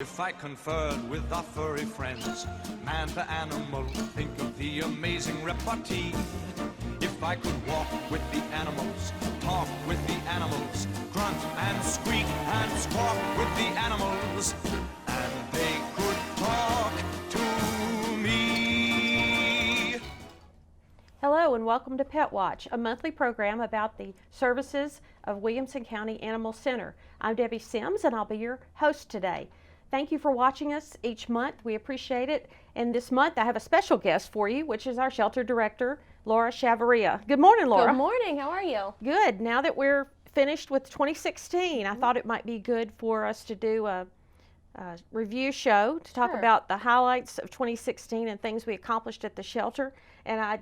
If I conferred with our furry friends, man to animal, think of the amazing repartee. If I could walk with the animals, talk with the animals, grunt and squeak and squawk with the animals, and they could talk to me. Hello and welcome to Pet Watch, a monthly program about the services of Williamson County Animal Center. I'm Debbie Sims and I'll be your host today. Thank you for watching us each month. We appreciate it. And this month I have a special guest for you, which is our shelter director, Laura Chavarria. Good morning, Laura. Good morning. How are you? Good. Now that we're finished with 2016, I thought it might be good for us to do a review show to talk about the highlights of 2016 and things we accomplished at the shelter. And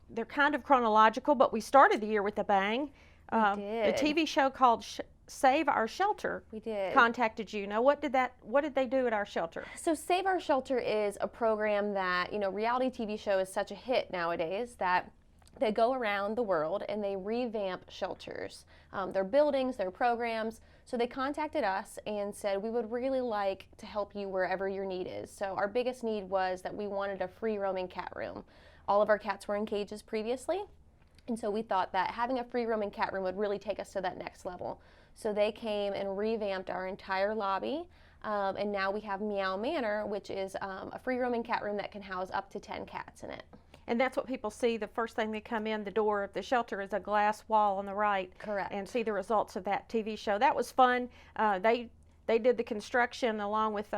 they're kind of chronological, but we started the year with a bang. We did. A TV show called Save Our Shelter contacted you. Now, what did they do at our shelter? So Save Our Shelter is a program that, reality TV show is such a hit nowadays that they go around the world and they revamp shelters, their buildings, their programs. So they contacted us and said, we would really like to help you wherever your need is. So our biggest need was that we wanted a free roaming cat room. All of our cats were in cages previously. And so we thought that having a free roaming cat room would really take us to that next level. So they came and revamped our entire lobby, and now we have Meow Manor, which is a free roaming cat room that can house up to 10 cats in it. And that's what people see. The first thing they come in the door of the shelter is a glass wall on the right. Correct. And see the results of that TV show. That was fun. They did the construction along with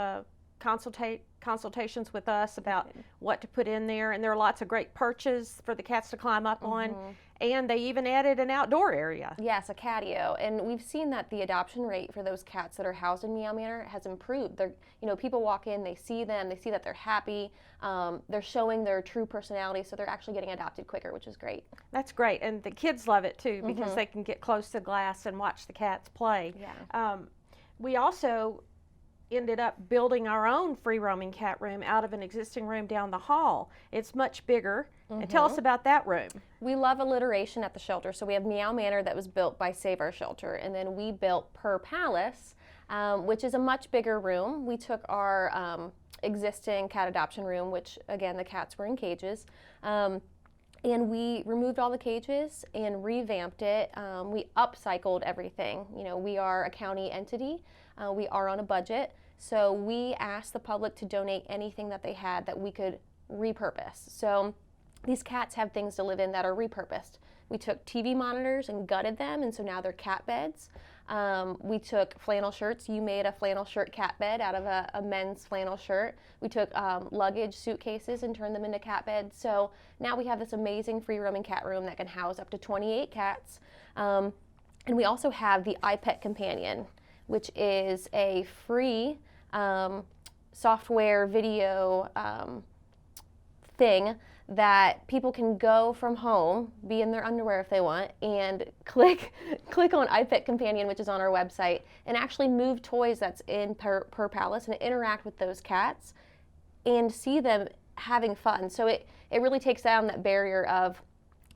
consultations with us about what to put in there, and there are lots of great perches for the cats to climb up on, and they even added an outdoor area. Yes, a catio, and we've seen that the adoption rate for those cats that are housed in Meow Manor has improved. They're, people walk in, they see them, they see that they're happy, they're showing their true personality, so they're actually getting adopted quicker, which is great. That's great, and the kids love it too because they can get close to the glass and watch the cats play. Yeah. We also ended up building our own free roaming cat room out of an existing room down the hall. It's much bigger. And tell us about that room. We love alliteration at the shelter. So we have Meow Manor that was built by Save Our Shelter, and then we built Per Palace, which is a much bigger room. We took our existing cat adoption room, which again the cats were in cages, and we removed all the cages and revamped it. We upcycled everything. We are a county entity. We are on a budget. So we asked the public to donate anything that they had that we could repurpose. So these cats have things to live in that are repurposed. We took TV monitors and gutted them, and so now they're cat beds. We took flannel shirts. You made a flannel shirt cat bed out of a men's flannel shirt. We took luggage suitcases and turned them into cat beds. So now we have this amazing free roaming cat room that can house up to 28 cats. And we also have the iPet Companion, which is a free software video thing that people can go from home, be in their underwear if they want, and click on iPet Companion, which is on our website, and actually move toys that's in Per Palace and interact with those cats and see them having fun. So it really takes down that barrier of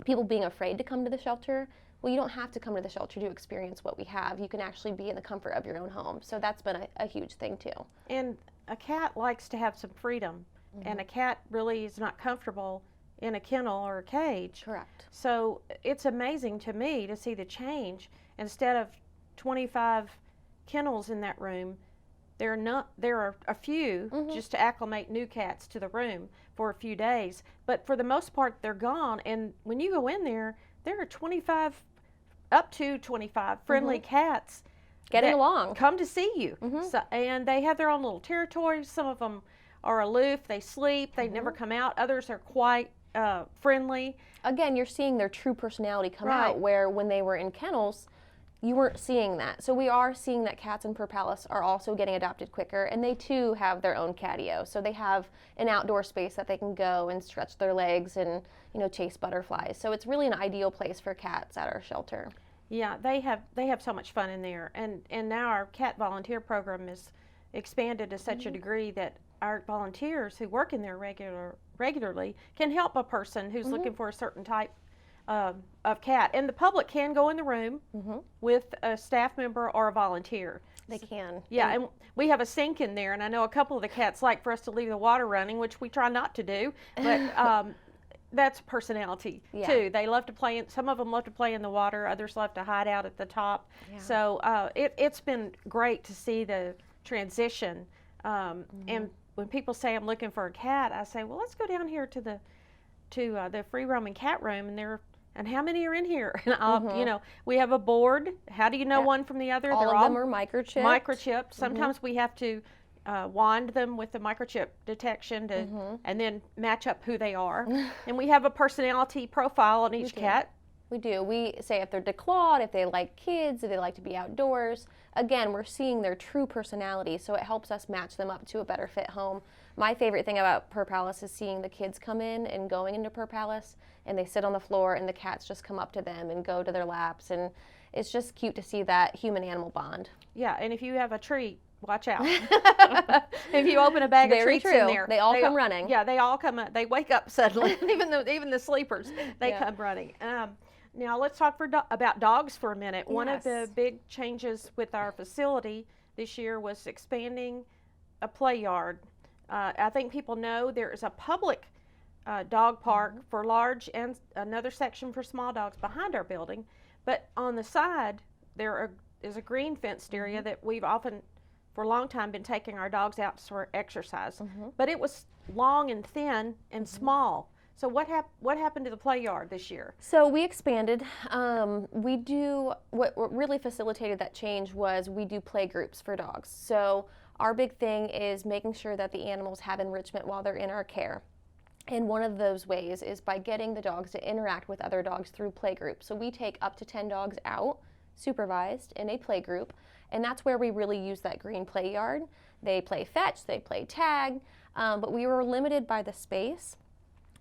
people being afraid to come to the shelter. Well, you don't have to come to the shelter to experience what we have. You can actually be in the comfort of your own home. So that's been a huge thing too. And a cat likes to have some freedom. And a cat really is not comfortable in a kennel or a cage. Correct. So it's amazing to me to see the change. Instead of 25 kennels in that room, there are a few just to acclimate new cats to the room for a few days. But for the most part, they're gone. And when you go in there, there are up to 25 friendly cats getting along, come to see you. So, and they have their own little territories. Some of them are aloof, they sleep, they never come out. Others are quite friendly. Again, you're seeing their true personality come out, where when they were in kennels, you weren't seeing that. So we are seeing that cats in Per Palace are also getting adopted quicker, and they too have their own catio. So they have an outdoor space that they can go and stretch their legs and chase butterflies. So it's really an ideal place for cats at our shelter. Yeah, they have so much fun in there, and now our cat volunteer program is expanded to such a degree that our volunteers who work in there regularly can help a person who's looking for a certain type of cat. And the public can go in the room with a staff member or a volunteer. They can. Yeah, and we have a sink in there, and I know a couple of the cats like for us to leave the water running, which we try not to do, but that's personality too. They love to play some of them love to play in the water, others love to hide out at the top. So it's been great to see the transition. And when people say I'm looking for a cat, I say, well, let's go down here to the free roaming cat room, and how many are in here? And you know, we have a board. How do you know one from the other? All of them are microchipped. Microchipped. Sometimes we have to wand them with the microchip detection and then match up who they are. And we have a personality profile on each cat. We do. We say if they're declawed, if they like kids, if they like to be outdoors. Again, we're seeing their true personality, so it helps us match them up to a better fit home. My favorite thing about Per Palace is seeing the kids come in and going into Per Palace, and they sit on the floor, and the cats just come up to them and go to their laps, and it's just cute to see that human-animal bond. Yeah, and if you have a treat, watch out. If you open a bag of treats in there, they all come running. Yeah, they all come up. They wake up suddenly. even the sleepers, they come running. Now let's talk about dogs for a minute. Yes. One of the big changes with our facility this year was expanding a play yard. I think people know there is a public dog park for large and another section for small dogs behind our building, but on the side there is a green fenced area that we've often for a long time been taking our dogs out for exercise. But it was long and thin and small. So what happened to the play yard this year? So we expanded. What really facilitated that change was we do play groups for dogs. So our big thing is making sure that the animals have enrichment while they're in our care. And one of those ways is by getting the dogs to interact with other dogs through play groups. So we take up to 10 dogs out, supervised, in a play group, and that's where we really use that green play yard. They play fetch, they play tag, but we were limited by the space.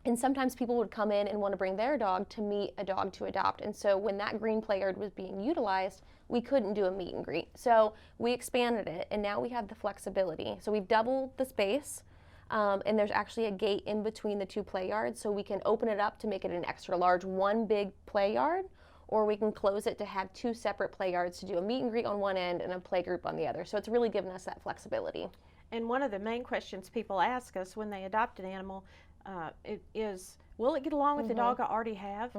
And sometimes people would come in and want to bring their dog to meet a dog to adopt. And so when that green play yard was being utilized, we couldn't do a meet and greet. So we expanded it, and now we have the flexibility. So we've doubled the space, and there's actually a gate in between the two play yards, so we can open it up to make it an extra large, one big play yard, or we can close it to have two separate play yards to do a meet and greet on one end and a play group on the other. So it's really given us that flexibility. And one of the main questions people ask us when they adopt an animal is, will it get along with the dog I already have?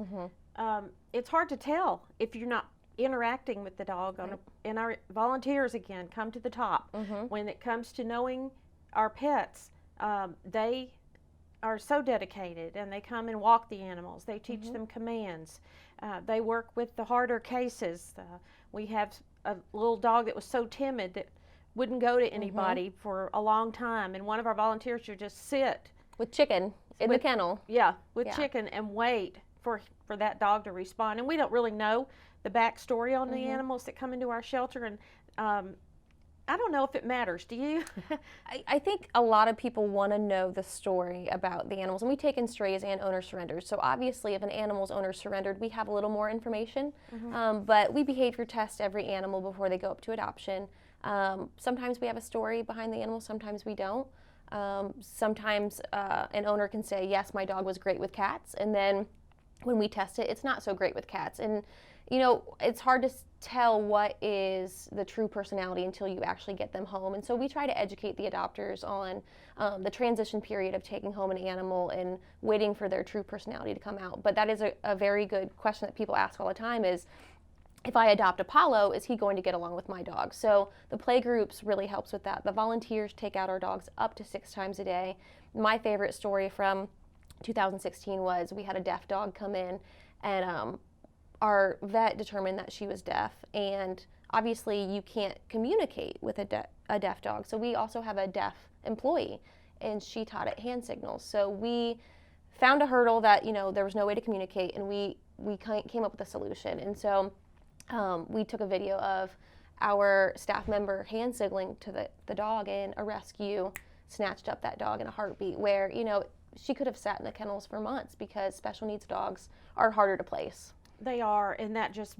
It's hard to tell if you're not interacting with the dog. And our volunteers, again, come to the top. When it comes to knowing our pets, they are so dedicated, and they come and walk the animals. They teach them commands. They work with the harder cases. We have a little dog that was so timid that wouldn't go to anybody for a long time, and one of our volunteers would just sit with Chicken in the kennel. Yeah, with Chicken, and wait for that dog to respond. And we don't really know the backstory on the animals that come into our shelter, and I don't know if it matters. Do you? I think a lot of people want to know the story about the animals, and we take in strays and owner surrenders. So obviously, if an animal's owner surrendered, we have a little more information. But we behavior test every animal before they go up to adoption. Sometimes we have a story behind the animal, sometimes we don't. Sometimes an owner can say, yes, my dog was great with cats, and then when we test it, it's not so great with cats. And you know, it's hard to tell what is the true personality until you actually get them home. And so we try to educate the adopters on the transition period of taking home an animal and waiting for their true personality to come out. But that is a very good question that people ask all the time is, if I adopt Apollo, is he going to get along with my dog? So the play groups really helps with that. The volunteers take out our dogs up to 6 times a day. My favorite story from 2016 was we had a deaf dog come in, and our vet determined that she was deaf, and obviously you can't communicate with a deaf dog. So we also have a deaf employee, and she taught it hand signals. So we found a hurdle that, you know, there was no way to communicate, and we came up with a solution. And so we took a video of our staff member hand signaling to the dog, and a rescue snatched up that dog in a heartbeat, where, you know, she could have sat in the kennels for months because special needs dogs are harder to place. They are, and that just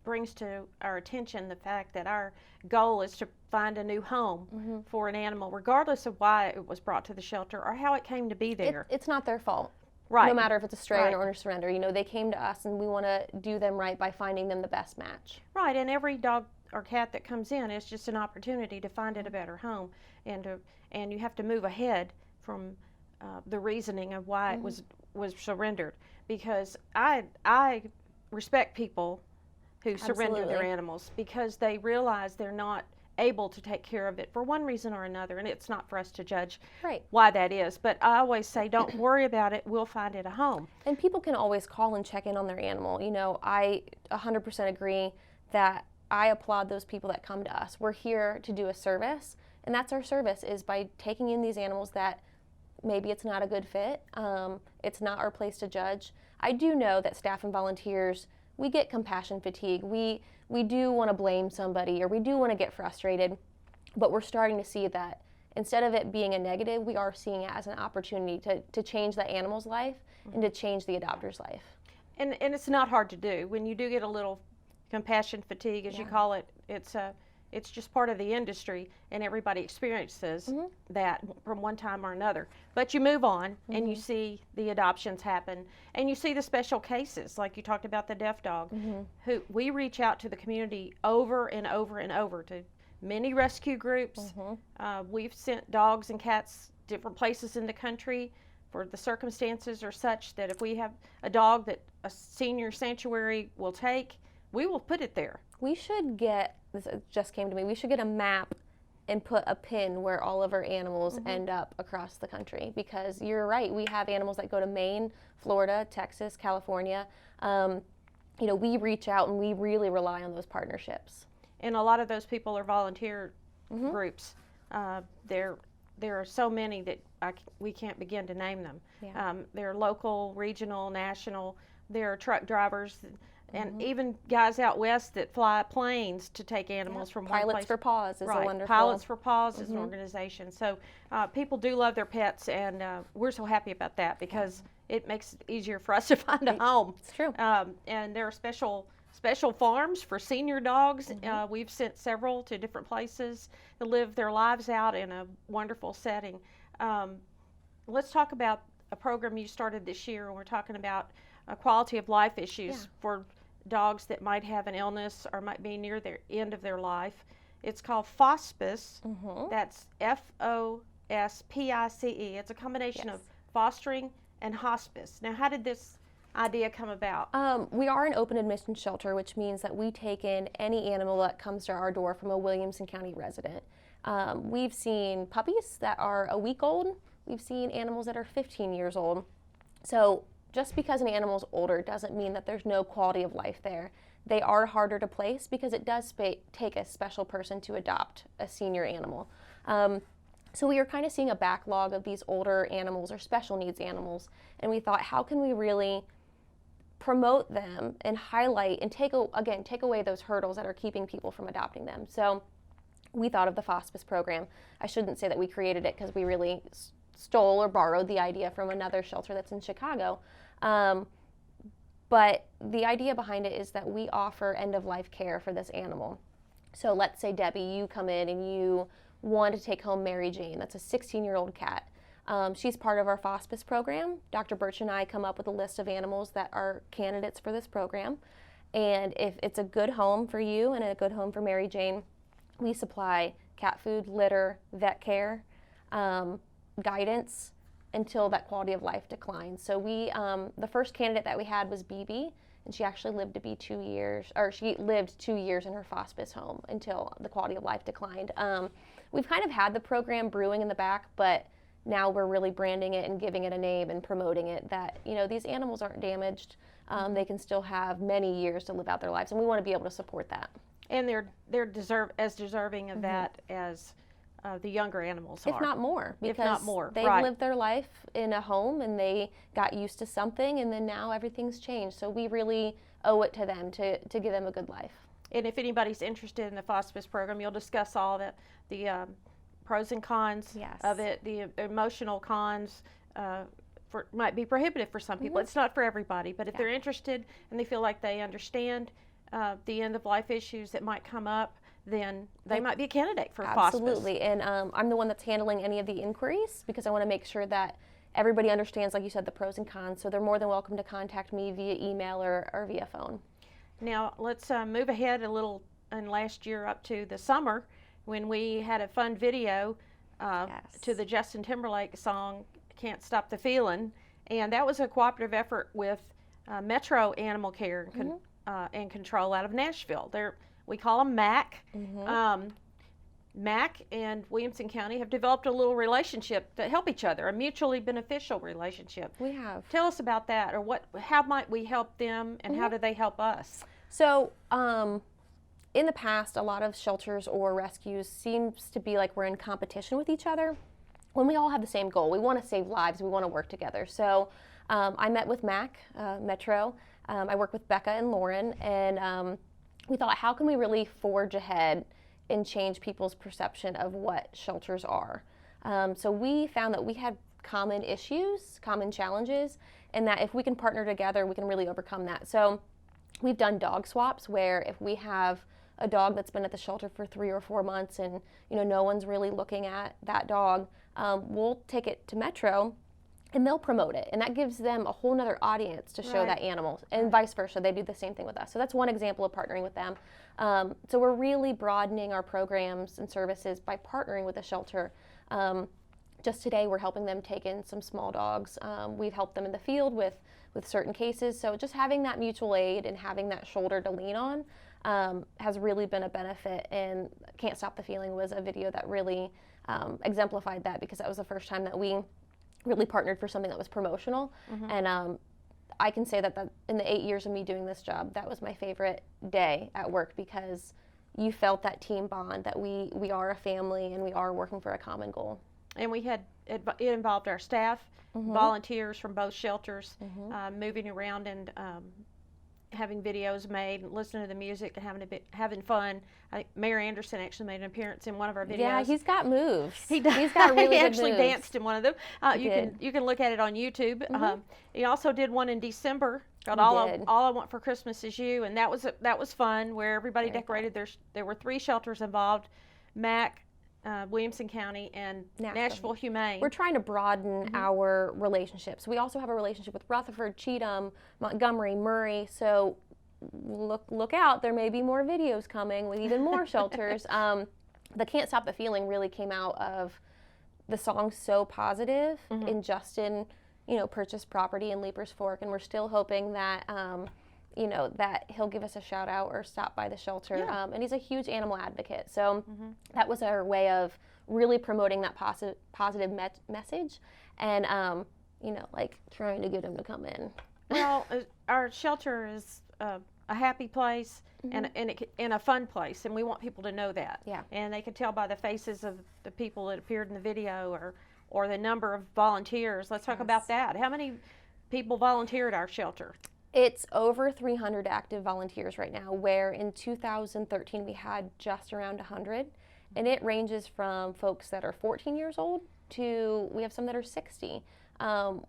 brings to our attention the fact that our goal is to find a new home for an animal, regardless of why it was brought to the shelter or how it came to be there. It's not their fault. Right. No matter if it's a stray Right. or a surrender, they came to us, and we want to do them right by finding them the best match. Right, and every dog or cat that comes in is just an opportunity to find it a better home, and you have to move ahead from the reasoning of why it was surrendered, because I respect people who surrender their Absolutely. animals because they realize they're not able to take care of it for one reason or another, and it's not for us to judge Right. why that is. But I always say, don't worry about it. We'll find it a home. And people can always call and check in on their animal. I 100% agree that I applaud those people that come to us. We're here to do a service, and that's our service, is by taking in these animals that maybe it's not a good fit. It's not our place to judge. I do know that staff and volunteers, we get compassion fatigue. We do want to blame somebody, or we do want to get frustrated, but we're starting to see that instead of it being a negative, we are seeing it as an opportunity to change the animal's life and to change the adopter's life. And it's not hard to do. When you do get a little compassion fatigue, as you call it, it's just part of the industry, and everybody experiences that from one time or another. But you move on, and you see the adoptions happen, and you see the special cases, like you talked about the deaf dog, who we reach out to the community over and over and over, to many rescue groups. We've sent dogs and cats different places in the country, for the circumstances are such that if we have a dog that a senior sanctuary will take, we will put it there. We should get, this just came to me, we should get a map and put a pin where all of our animals end up across the country, because you're right, we have animals that go to Maine, Florida, Texas, California. We reach out, and we really rely on those partnerships. And a lot of those people are volunteer groups. There are so many that we can't begin to name them. Yeah. They're local, regional, national. There are truck drivers, and even guys out west that fly planes to take animals from one place. Pilots for Paws is a wonderful. Pilots for Paws is an organization. So people do love their pets, and we're so happy about that, because it makes it easier for us to find a home. It's true. And there are special farms for senior dogs. We've sent several to different places to live their lives out in a wonderful setting. Let's talk about a program you started this year, and we're talking about quality of life issues for dogs that might have an illness or might be near their end of their life. It's called Fospice. That's FOSPICE. It's a combination of fostering and hospice. Now, how did this idea come about? We are an open admission shelter, which means that we take in any animal that comes to our door from a Williamson County resident. We've seen puppies that are a week old. We've seen animals that are 15 years old. So just because an animal's older doesn't mean that there's no quality of life there. They are harder to place because it does take a special person to adopt a senior animal. So we were kind of seeing a backlog of these older animals or special needs animals, and we thought, how can we really promote them and highlight and take away those hurdles that are keeping people from adopting them? So we thought of the Fospice program. I shouldn't say that we created it, because we really stole or borrowed the idea from another shelter that's in Chicago. But the idea behind it is that we offer end-of-life care for this animal. So let's say, Debbie, you come in and you want to take home Mary Jane. That's a 16-year-old cat. She's part of our Fospice program. Dr. Birch and I come up with a list of animals that are candidates for this program. And if it's a good home for you and a good home for Mary Jane, we supply cat food, litter, vet care, guidance until that quality of life declines. So the first candidate that we had was BB, and she actually lived to be 2 years, or she lived 2 years in her Fospice home until the quality of life declined. We've kind of had the program brewing in the back, but now we're really branding it and giving it a name and promoting it, that these animals aren't damaged. They can still have many years to live out their lives, and we want to be able to support that. And they're deserving of that as the younger animals are. If not more, because if not more, they've lived their life in a home and they got used to something, and then now everything's changed. So we really owe it to them to give them a good life. And if anybody's interested in the Fospice program, you'll discuss all the pros and cons of it. The emotional cons might be prohibitive for some people. It's not for everybody, but if they're interested and they feel like they understand the end-of-life issues that might come up, then they might be a candidate for Fospice. Absolutely, and I'm the one that's handling any of the inquiries, because I want to make sure that everybody understands, like you said, the pros and cons, so they're more than welcome to contact me via email or via phone. Now let's move ahead a little in last year up to the summer when we had a fun video to the Justin Timberlake song "Can't Stop the Feeling," and that was a cooperative effort with Metro Animal Care and Control out of Nashville. We call them MAC. MAC and Williamson County have developed a little relationship to help each other, a mutually beneficial relationship. We have. Tell us about that, or how might we help them, and how do they help us? So, in the past, a lot of shelters or rescues seems to be like we're in competition with each other when we all have the same goal. We want to save lives. We want to work together. So, I met with MAC, Metro. I work with Becca and Lauren, and we thought, how can we really forge ahead and change people's perception of what shelters are? So we found that we had common issues, common challenges, and that if we can partner together, we can really overcome that. So we've done dog swaps where if we have a dog that's been at the shelter for 3 or 4 months and no one's really looking at that dog, we'll take it to Metro and they'll promote it, and that gives them a whole nother audience to show that animal, and vice versa. They do the same thing with us. So that's one example of partnering with them. So we're really broadening our programs and services by partnering with a shelter. Just today, we're helping them take in some small dogs. We've helped them in the field with certain cases. So just having that mutual aid and having that shoulder to lean on has really been a benefit. And Can't Stop the Feeling was a video that really exemplified that, because that was the first time that we really partnered for something that was promotional. And I can say that in the 8 years of me doing this job, that was my favorite day at work, because you felt that team bond, that we are a family and we are working for a common goal. And it involved our staff, volunteers from both shelters, moving around and having videos made, listening to the music, and having fun. Mayor Anderson actually made an appearance in one of our videos. Yeah, he's got moves. He does. He's got really he good actually moves. danced in one of them. You can look at it on YouTube. He also did one in December called All I Want for Christmas Is You, and that was fun, where everybody decorated. There were 3 shelters involved: MAC, Williamson County, and Nashville Humane. We're trying to broaden our relationships. We also have a relationship with Rutherford, Cheatham, Montgomery, Murray. So look out. There may be more videos coming with even more shelters. The Can't Stop the Feeling really came out of the song So Positive, and Justin, purchased property in Leaper's Fork, and we're still hoping that that he'll give us a shout out or stop by the shelter. And he's a huge animal advocate. So that was our way of really promoting that positive message, and like trying to get him to come in. Well, our shelter is a happy place and a fun place, and we want people to know that. Yeah. And they could tell by the faces of the people that appeared in the video, or the number of volunteers. Let's talk about that. How many people volunteer at our shelter? It's over 300 active volunteers right now, where in 2013 we had just around 100. And it ranges from folks that are 14 years old to we have some that are 60.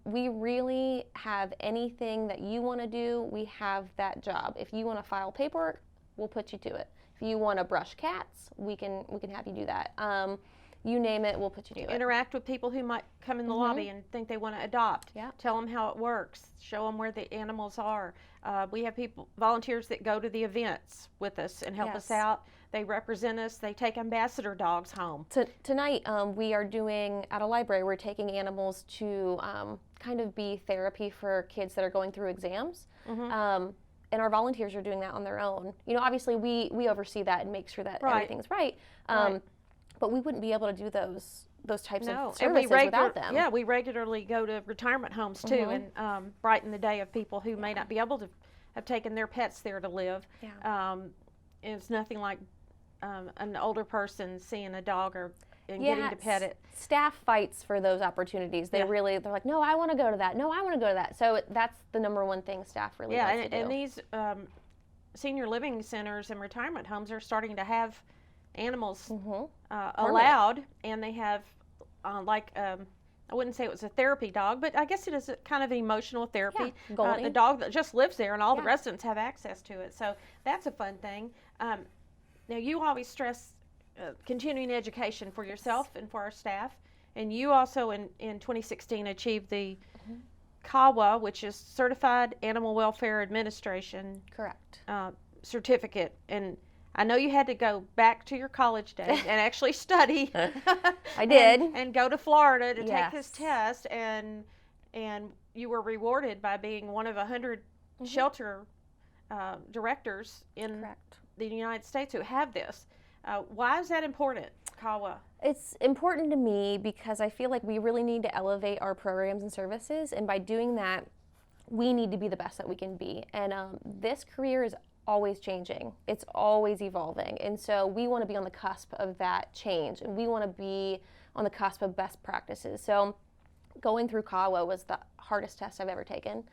We really have anything that you want to do, we have that job. If you want to file paperwork, we'll put you to it. If you want to brush cats, we can have you do that. You name it, we'll put you to it. Interact with people who might come in the lobby and think they want to adopt. Yeah. Tell them how it works. Show them where the animals are. We have volunteers that go to the events with us and help us out. They represent us. They take ambassador dogs home. Tonight, we are doing, at a library, we're taking animals to kind of be therapy for kids that are going through exams. And our volunteers are doing that on their own. Obviously, we oversee that and make sure that everything's right. But we wouldn't be able to do those types of services without them. Yeah, we regularly go to retirement homes too, and brighten the day of people who may not be able to have taken their pets there to live. And it's nothing like an older person seeing a dog and getting to pet it. Staff fights for those opportunities. They're like, no, I want to go to that. No, I want to go to that. So that's the number one thing staff really does to do. And these senior living centers and retirement homes are starting to have animals allowed, and they have I wouldn't say it was a therapy dog, but I guess it is a kind of emotional therapy. The dog that just lives there, and all the residents have access to it. So that's a fun thing. Now, you always stress continuing education for yourself and for our staff. And you also in 2016 achieved the CAWA, which is Certified Animal Welfare Administration Correct. Certificate. And I know you had to go back to your college days and actually study. I did. And go to Florida to take this Yes. test, and you were rewarded by being one of 100 shelter directors in Correct. the United States who have this. Why is that important, CAWA? It's important to me because I feel like we really need to elevate our programs and services, and by doing that, we need to be the best that we can be. And this career is always changing. It's always evolving. And so we want to be on the cusp of that change, and we want to be on the cusp of best practices. So going through CAWA was the hardest test I've ever taken.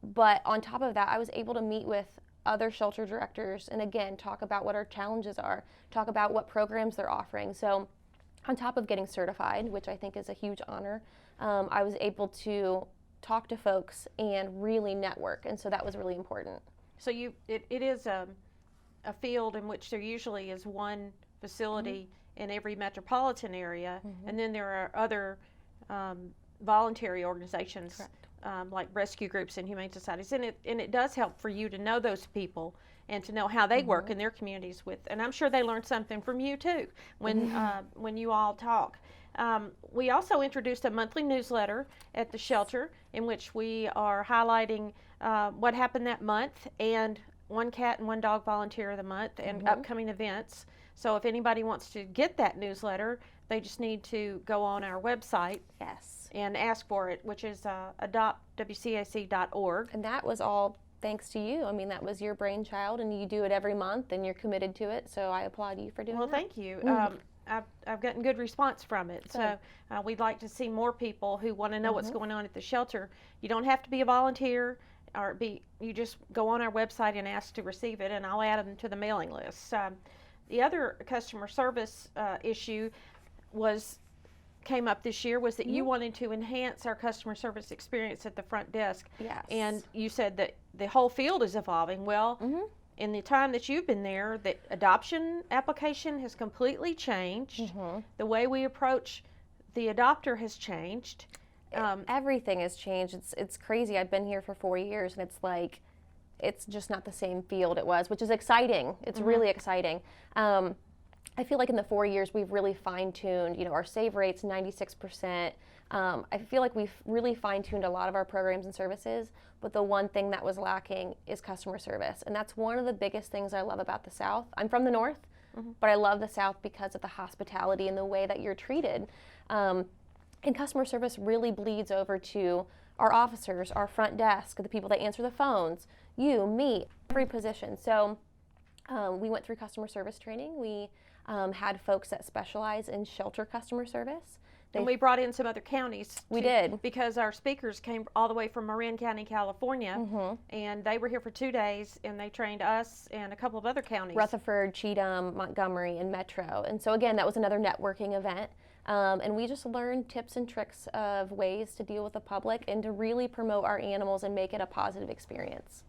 But on top of that, I was able to meet with other shelter directors and again, talk about what our challenges are, talk about what programs they're offering. So on top of getting certified, which I think is a huge honor, I was able to talk to folks and really network. And so that was really important. So it is a field in which there usually is one facility in every metropolitan area, and then there are other voluntary organizations like rescue groups and humane societies, and it does help for you to know those people and to know how they work in their communities with, and I'm sure they learned something from you too when you all talk. We also introduced a monthly newsletter at the shelter in which we are highlighting what happened that month and one cat and one dog volunteer of the month and upcoming events. So if anybody wants to get that newsletter, they just need to go on our website and ask for it, which is adoptwcsc.org. And that was all thanks to you. I mean, that was your brainchild, and you do it every month, and you're committed to it. So I applaud you for doing that. Well, thank you. I've gotten good response from it. So we'd like to see more people who want to know what's going on at the shelter. You don't have to be a volunteer, or you just go on our website and ask to receive it, and I'll add them to the mailing list. The other customer service issue came up this year was that you wanted to enhance our customer service experience at the front desk. Yes. And you said that the whole field is evolving. Well, in the time that you've been there, the adoption application has completely changed. The way we approach the adopter has changed. Everything has changed. It's crazy. I've been here for 4 years, and it's like, it's just not the same field it was, which is exciting. It's really exciting. I feel like in the 4 years we've really fine-tuned, our save rate's 96%. I feel like we've really fine-tuned a lot of our programs and services, but the one thing that was lacking is customer service. And that's one of the biggest things I love about the South. I'm from the North, but I love the South because of the hospitality and the way that you're treated. And customer service really bleeds over to our officers, our front desk, the people that answer the phones, you, me, every position. So we went through customer service training. We had folks that specialize in shelter customer service. And we brought in some other counties. We did. Because our speakers came all the way from Marin County, California, and they were here for 2 days, and they trained us and a couple of other counties. Rutherford, Cheatham, Montgomery, and Metro. And so again, that was another networking event. And we just learned tips and tricks of ways to deal with the public and to really promote our animals and make it a positive experience.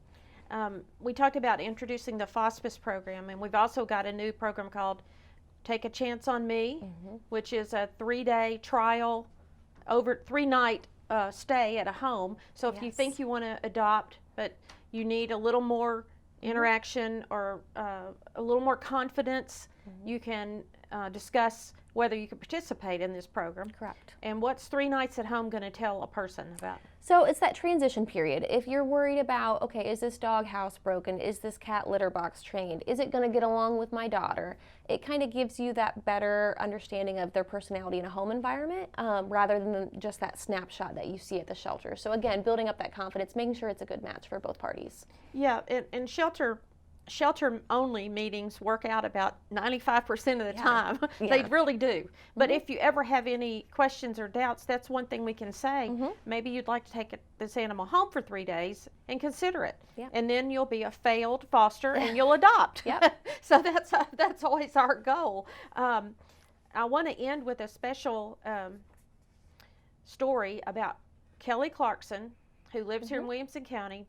We talked about introducing the FOSPIS program, and we've also got a new program called Take a Chance on Me, which is a 3-day trial, 3-night stay at a home. So if you think you want to adopt, but you need a little more interaction or a little more confidence, you can discuss whether you can participate in this program. Correct. And what's 3 nights at home going to tell a person about? So it's that transition period. If you're worried about, okay, is this dog housebroken? Is this cat litter box trained? Is it going to get along with my daughter? It kind of gives you that better understanding of their personality in a home environment rather than just that snapshot that you see at the shelter. So again, building up that confidence, making sure it's a good match for both parties. Yeah, and shelter-only meetings work out about 95% of the time. They really do. But if you ever have any questions or doubts, that's one thing we can say. Maybe you'd like to take this animal home for 3 days and consider it. And then you'll be a failed foster and you'll adopt. So that's always our goal. I want to end with a special story about Kelly Clarkson, who lives here in Williamson County,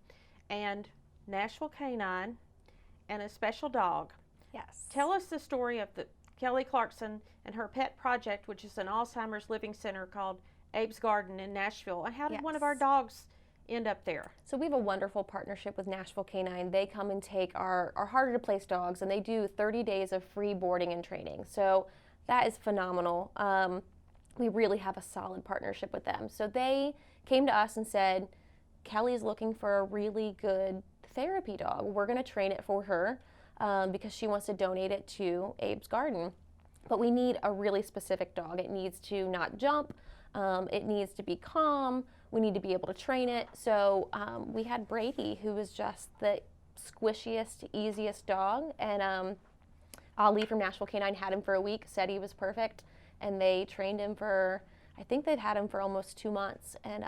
and Nashville Canine, and a special dog. Yes. Tell us the story of Kelly Clarkson and her pet project, which is an Alzheimer's living center called Abe's Garden in Nashville. And how did one of our dogs end up there? So we have a wonderful partnership with Nashville Canine. They come and take our harder to place dogs, and they do 30 days of free boarding and training. So that is phenomenal. We really have a solid partnership with them. So they came to us and said, Kelly's looking for a really good therapy dog. We're going to train it for her because she wants to donate it to Abe's Garden. But we need a really specific dog. It needs to not jump. It needs to be calm. We need to be able to train it. So we had Brady, who was just the squishiest, easiest dog. And Ali from Nashville Canine had him for a week, said he was perfect. And they trained him for, I think they'd had him for almost 2 months, and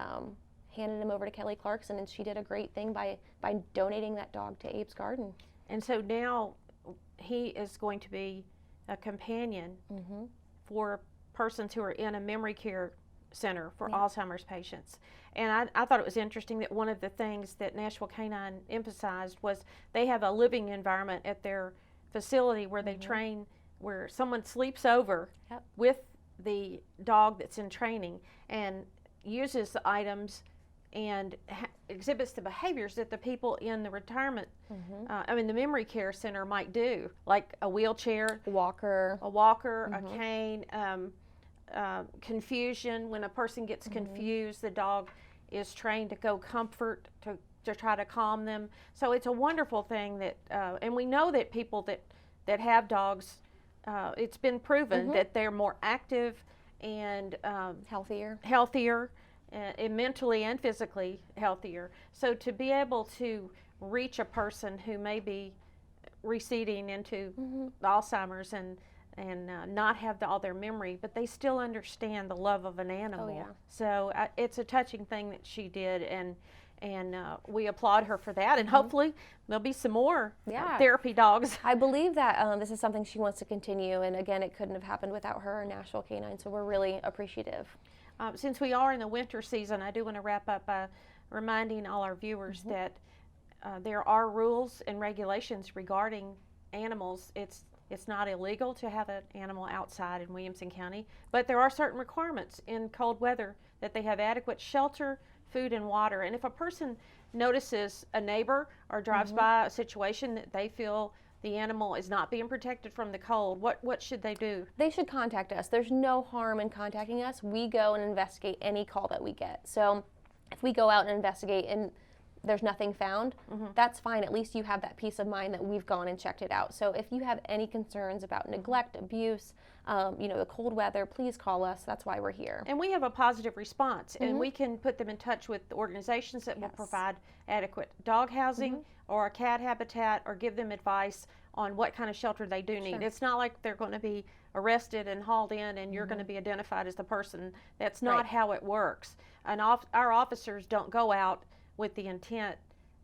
handed him over to Kelly Clarkson, and she did a great thing by donating that dog to Abe's Garden. And so now he is going to be a companion for persons who are in a memory care center for Alzheimer's patients. And I thought it was interesting that one of the things that Nashville Canine emphasized was they have a living environment at their facility where they train, where someone sleeps over with the dog that's in training and uses the items and exhibits the behaviors that the people in the retirement, the memory care center might do, like a wheelchair, a walker, a cane, confusion. When a person gets confused, the dog is trained to go comfort, to try to calm them. So it's a wonderful thing that, and we know that people that have dogs, it's been proven that they're more active and healthier, and mentally and physically healthier. So to be able to reach a person who may be receding into Alzheimer's and not have all their memory, but they still understand the love of an animal. So it's a touching thing that she did, and we applaud her for that, and hopefully there'll be some more therapy dogs. I believe that this is something she wants to continue, and again, it couldn't have happened without her or Nashville Canine, so we're really appreciative. Since we are in the winter season, I do want to wrap up by reminding all our viewers that there are rules and regulations regarding animals. It's not illegal to have an animal outside in Williamson County, but there are certain requirements in cold weather that they have adequate shelter, food, and water. And if a person notices a neighbor or drives by a situation that they feel the animal is not being protected from the cold, what should they do? They should contact us. There's no harm in contacting us. We go and investigate any call that we get. So if we go out and investigate and there's nothing found, that's fine. At least you have that peace of mind that we've gone and checked it out. So if you have any concerns about neglect, abuse, the cold weather, please call us. That's why we're here. And we have a positive response, and we can put them in touch with organizations that will provide adequate dog housing or a cat habitat, or give them advice on what kind of shelter they do need. It's not like they're going to be arrested and hauled in and you're going to be identified as the person. That's not how it works. And our officers don't go out with the intent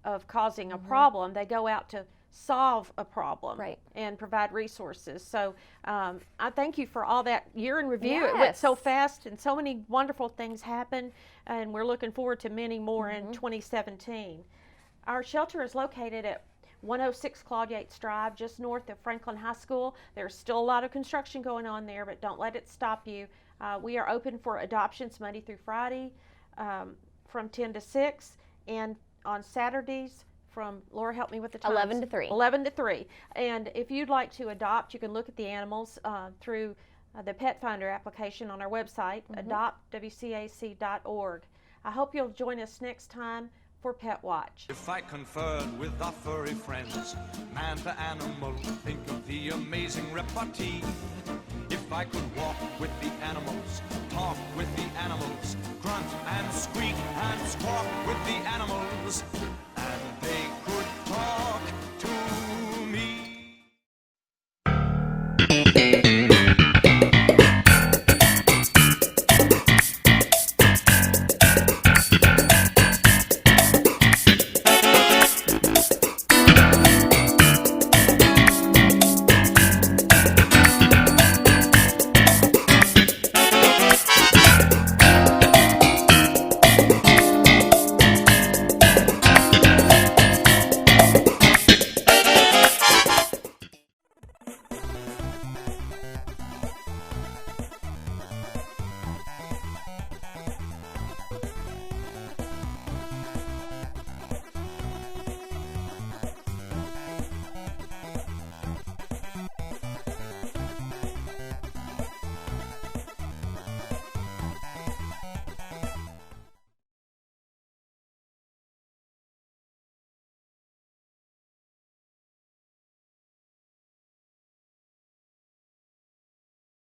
of causing a problem. They go out to solve a problem and provide resources. So I thank you for all that year in review. It went so fast and so many wonderful things happened, and we're looking forward to many more in 2017. Our shelter is located at 106 Claude Yates Drive, just north of Franklin High School. There's still a lot of construction going on there, but don't let it stop you. We are open for adoptions Monday through Friday from 10 to 6, and on Saturdays from, Laura, help me with the times. 11 to 3. 11 to 3. And if you'd like to adopt, you can look at the animals through the Pet Finder application on our website, adoptwcac.org. I hope you'll join us next time for Pet Watch. If I conferred with our furry friends, man to animal, think of the amazing repartee. If I could walk with the animals, talk with the animals, grunt and squeak and squawk with the animals,